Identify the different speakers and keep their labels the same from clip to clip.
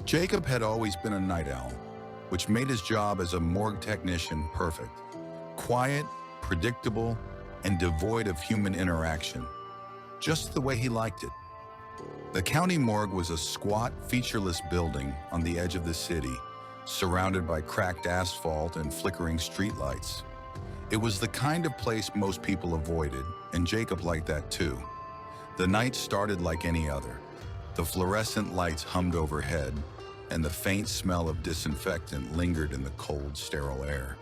Speaker 1: Jacob had always been a night owl, which made his job as a morgue technician perfect. Quiet, predictable, and devoid of human interaction, just the way he liked it. The county morgue was a squat, featureless building on the edge of the city, surrounded by cracked asphalt and flickering streetlights. It was the kind of place most people avoided, and Jacob liked that too. The night started like any other. The fluorescent lights hummed overhead, and the faint smell of disinfectant lingered in the cold, sterile air.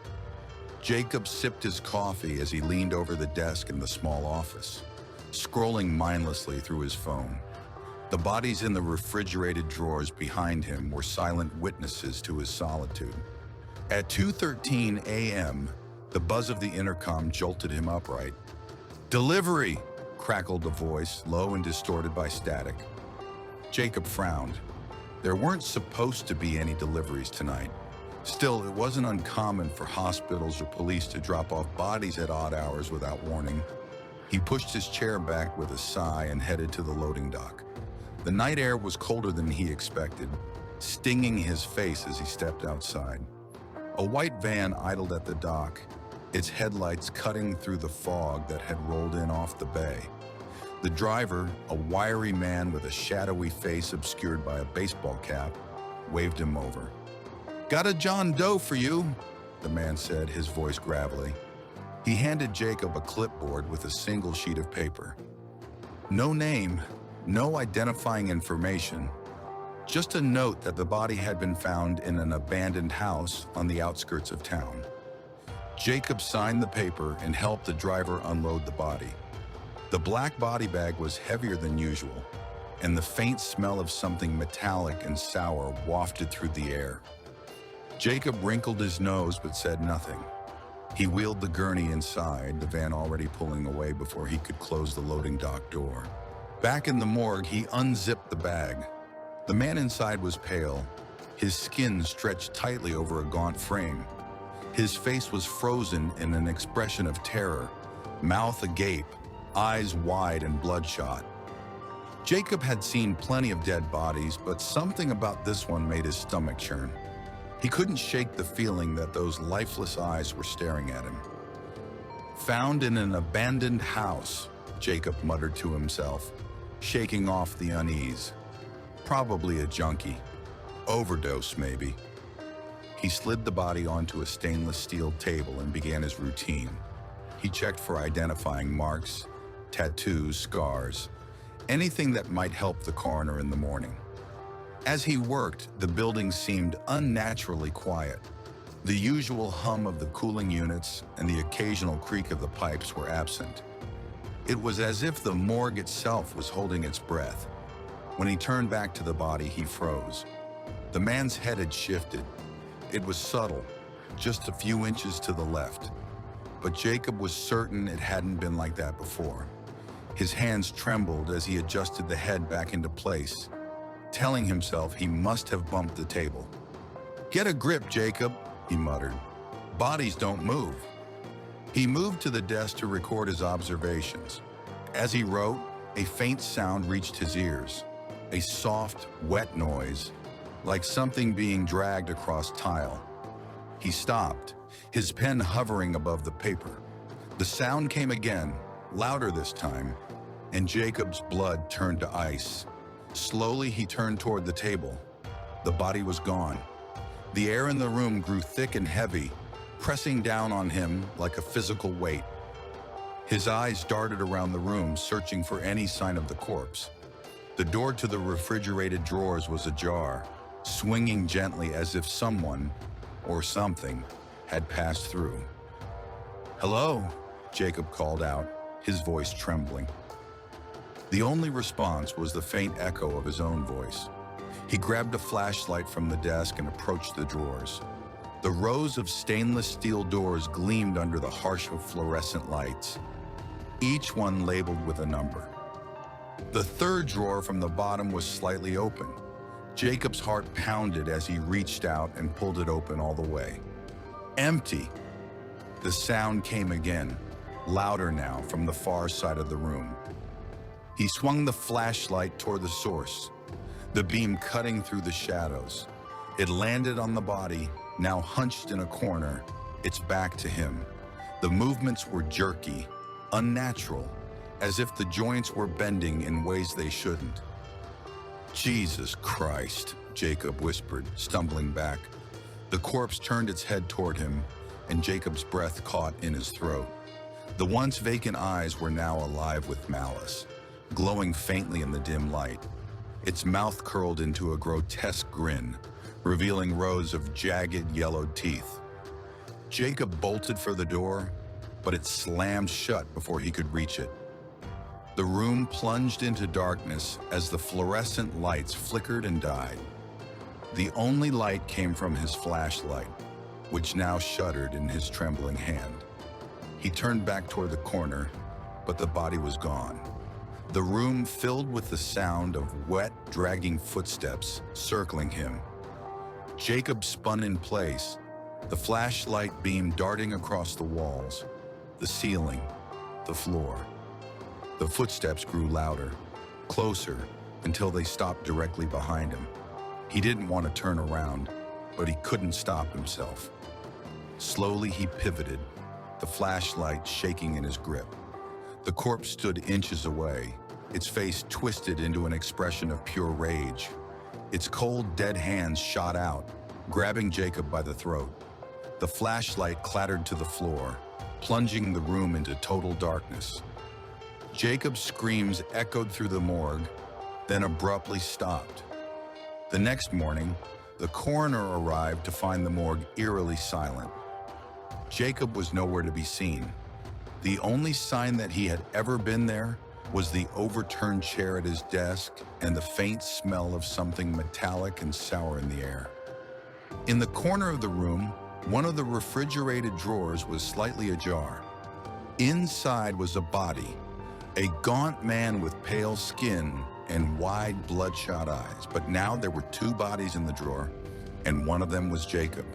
Speaker 1: Jacob sipped his coffee as he leaned over the desk in the small office, scrolling mindlessly through his phone. The bodies in the refrigerated drawers behind him were silent witnesses to his solitude. At 2:13 a.m., the buzz of the intercom jolted him upright. "Delivery!" crackled a voice, low and distorted by static. Jacob frowned. There weren't supposed to be any deliveries tonight. Still, it wasn't uncommon for hospitals or police to drop off bodies at odd hours without warning. He pushed his chair back with a sigh and headed to the loading dock. The night air was colder than he expected, stinging his face as he stepped outside. A white van idled at the dock, its headlights cutting through the fog that had rolled in off the bay. The driver, a wiry man with a shadowy face obscured by a baseball cap, waved him over. "Got a John Doe for you," the man said, his voice gravelly. He handed Jacob a clipboard with a single sheet of paper. No name, no identifying information, just a note that the body had been found in an abandoned house on the outskirts of town. Jacob signed the paper and helped the driver unload the body. The black body bag was heavier than usual, and the faint smell of something metallic and sour wafted through the air. Jacob wrinkled his nose but said nothing. He wheeled the gurney inside, the van already pulling away before he could close the loading dock door. Back in the morgue, he unzipped the bag. The man inside was pale, his skin stretched tightly over a gaunt frame. His face was frozen in an expression of terror, mouth agape, eyes wide and bloodshot. Jacob had seen plenty of dead bodies, but something about this one made his stomach churn. He couldn't shake the feeling that those lifeless eyes were staring at him. "Found in an abandoned house," Jacob muttered to himself, shaking off the unease. "Probably a junkie. Overdose, maybe." He slid the body onto a stainless steel table and began his routine. He checked for identifying marks, tattoos, scars, anything that might help the coroner in the morning. As he worked, the building seemed unnaturally quiet. The usual hum of the cooling units and the occasional creak of the pipes were absent. It was as if the morgue itself was holding its breath. When he turned back to the body, he froze. The man's head had shifted. It was subtle, just a few inches to the left. But Jacob was certain it hadn't been like that before. His hands trembled as he adjusted the head back into place, telling himself he must have bumped the table. "Get a grip, Jacob," he muttered. "Bodies don't move." He moved to the desk to record his observations. As he wrote, a faint sound reached his ears, a soft, wet noise, like something being dragged across tile. He stopped, his pen hovering above the paper. The sound came again, louder this time, and Jacob's blood turned to ice. Slowly, he turned toward the table. The body was gone. The air in the room grew thick and heavy, pressing down on him like a physical weight. His eyes darted around the room, searching for any sign of the corpse. The door to the refrigerated drawers was ajar, swinging gently as if someone, or something, had passed through. "Hello," Jacob called out, his voice trembling. The only response was the faint echo of his own voice. He grabbed a flashlight from the desk and approached the drawers. The rows of stainless steel doors gleamed under the harsh fluorescent lights, each one labeled with a number. The third drawer from the bottom was slightly open. Jacob's heart pounded as he reached out and pulled it open all the way. Empty! The sound came again, louder now from the far side of the room. He swung the flashlight toward the source. the beam cutting through the shadows. It landed on the body, now hunched in a corner, its back to him. The movements were jerky, unnatural, as if the joints were bending in ways they shouldn't. "Jesus Christ," Jacob whispered, stumbling back. The corpse turned its head toward him, and Jacob's breath caught in his throat. The once vacant eyes were now alive with malice, glowing faintly in the dim light. Its mouth curled into a grotesque grin, revealing rows of jagged, yellowed teeth. Jacob bolted for the door, but it slammed shut before he could reach it. The room plunged into darkness as the fluorescent lights flickered and died. The only light came from his flashlight, which now shuddered in his trembling hand. He turned back toward the corner, but the body was gone. The room filled with the sound of wet, dragging footsteps circling him. Jacob spun in place, the flashlight beam darting across the walls, the ceiling, the floor. The footsteps grew louder, closer, until they stopped directly behind him. He didn't want to turn around, but he couldn't stop himself. Slowly he pivoted, the flashlight shaking in his grip. The corpse stood inches away, its face twisted into an expression of pure rage. Its cold, dead hands shot out, grabbing Jacob by the throat. The flashlight clattered to the floor, plunging the room into total darkness. Jacob's screams echoed through the morgue, then abruptly stopped. The next morning, the coroner arrived to find the morgue eerily silent. Jacob was nowhere to be seen. The only sign that he had ever been there was the overturned chair at his desk and the faint smell of something metallic and sour in the air. In the corner of the room, one of the refrigerated drawers was slightly ajar. Inside was a body, a gaunt man with pale skin and wide, bloodshot eyes. But now there were two bodies in the drawer, and one of them was Jacob.